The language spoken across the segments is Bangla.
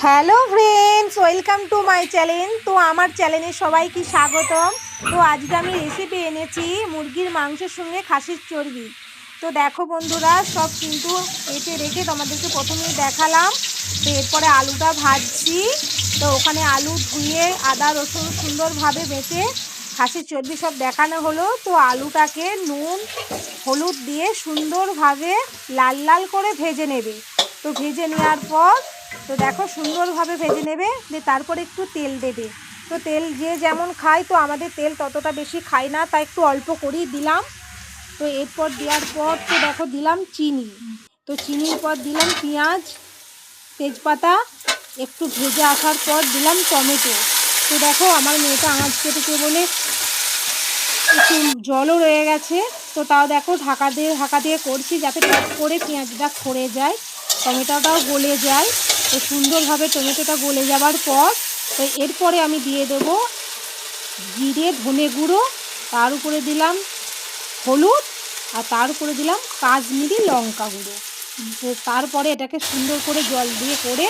Hello friends, welcome to my channel. তো আমার চ্যানেলে সবাইকে স্বাগতম। তো আজকে আমি রেসিপি এনেছি মুরগির মাংসের সঙ্গে খাসির চর্বি। তো দেখো বন্ধুরা, সব কিন্তু কেটে রেখে তোমাদেরকে প্রথমেই দেখালাম। তো এরপরে আলুটা ভাজছি। তো ওখানে আলু ধুয়ে আদা রসুন সুন্দরভাবে বেটে খাসির চর্বি সব দেখানো হলো। তো আলুটাকে নুন হলুদ দিয়ে সুন্দরভাবে লাল লাল করে ভেজে নেবে। তো ভেজে নেওয়ার পর তো দেখো সুন্দরভাবে ভেজে নেবে, দিয়ে তারপরে একটু তেল দেবে। তো তেল যে যেমন খায়, তো আমাদের তেল ততটা বেশি খাই না, তাই একটু অল্প করেই দিলাম। তো এরপর দেওয়ার পর তো দেখো দিলাম চিনি। তো চিনির পর দিলাম পেঁয়াজ তেজপাতা, একটু ভেজে আসার পর দিলাম টমেটো। তো দেখো আমার মেয়েটা আঁচ কেটেছে বলে একটু জলও রয়ে গেছে। তো তাও দেখো ঢাকা দিয়ে করছি, যাতে টক করে পেঁয়াজটা খড়ে যায়, টমেটোটাও গলে যায়। তো সুন্দরভাবে টমেটোটা গলে যাবার পর তো এরপরে আমি দিয়ে দেব জিরে ধনে গুঁড়ো, তার উপরে দিলাম হলুদ, আর তার উপরে দিলাম কাশ্মীরি লঙ্কা গুঁড়ো। তো তারপরে এটাকে সুন্দর করে জল দিয়ে করে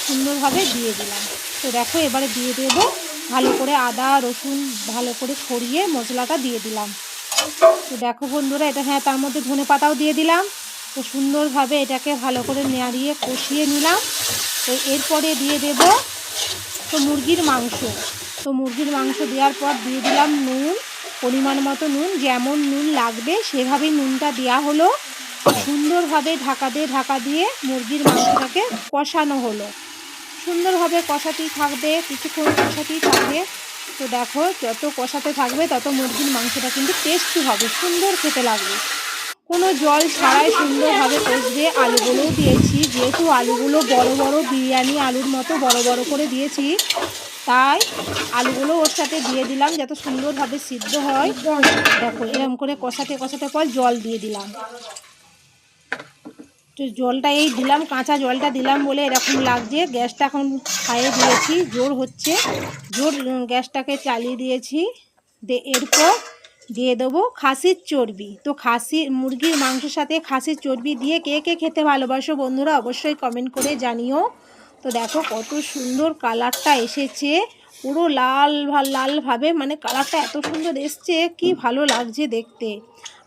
সুন্দরভাবে দিয়ে দিলাম। তো দেখো এবারে দিয়ে দেবো ভালো করে আদা রসুন ভালো করে ছড়িয়ে মশলাটা দিয়ে দিলাম। তো দেখো বন্ধুরা, এটা তার মধ্যে ধনে পাতাও দিয়ে দিলাম। তো সুন্দরভাবে এটাকে ভালো করে নাড়িয়ে কষিয়ে নিলাম। তো এরপরে দিয়ে দেব তো মুরগির মাংস। তো মুরগির মাংস দেওয়ার পর দিয়ে দিলাম নুন, পরিমাণ মতো নুন, যেমন নুন লাগবে সেভাবেই নুনটা দেওয়া হলো। সুন্দরভাবে ঢাকা দিয়ে মুরগির মাংসটাকে কষানো হলো। সুন্দরভাবে কষাতেই থাকবে, কিছুক্ষণ কষাতেই থাকবে। তো দেখো যত কষাতে থাকবে তত মুরগির মাংসটা কিন্তু টেস্টি হবে, সুন্দর খেতে লাগবে। কোনো জল ছাড়াই সুন্দরভাবে কষবে। আলুগুলোও দিয়েছি, যেহেতু আলুগুলো বড় বড় বিরিয়ানি আলুর মতো বড় বড় করে দিয়েছি, তাই আলুগুলো ওর সাথে দিয়ে দিলাম যাতে সুন্দরভাবে সিদ্ধ হয়। দেখো এরকম করে কষাতে পর জল দিয়ে দিলাম। তো জলটা এই দিলাম, কাঁচা জলটা দিলাম বলে এরকম লাগছে। গ্যাসটা এখন হাইয়ে দিয়েছি, জোর হচ্ছে, জোর গ্যাসটাকে চালিয়ে দিয়েছি। এরপর দিয়ে দেবো খাসির চর্বি। তো মুরগির মাংসের সাথে খাসির চর্বি দিয়ে কে কে খেতে ভালোবাসো বন্ধুরা, অবশ্যই কমেন্ট করে জানিও। তো দেখো কত সুন্দর কালারটা এসেছে, পুরো লালভাবে, মানে কালারটা এত সুন্দর এসছে, কি ভালো লাগছে দেখতে।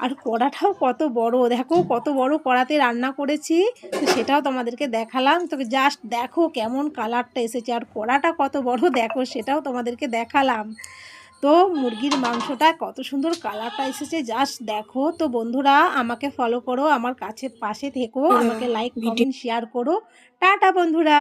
আর কড়াটাও কত বড়, দেখো কত বড় কড়াতে রান্না করেছি। তো সেটাও তোমাদেরকে দেখালাম। তো জাস্ট দেখো কেমন কালারটা এসেছে, আর কড়াটা কত বড় দেখো সেটাও তোমাদেরকে দেখালাম। তো মুরগির মাংসটা কত সুন্দর কালারটা এসেছে, জাস্ট দেখো। তো বন্ধুরা আমাকে ফলো করো, আমার পাশে থেকো, আমাকে লাইক কমেন্ট শেয়ার করো। টাটা বন্ধুরা।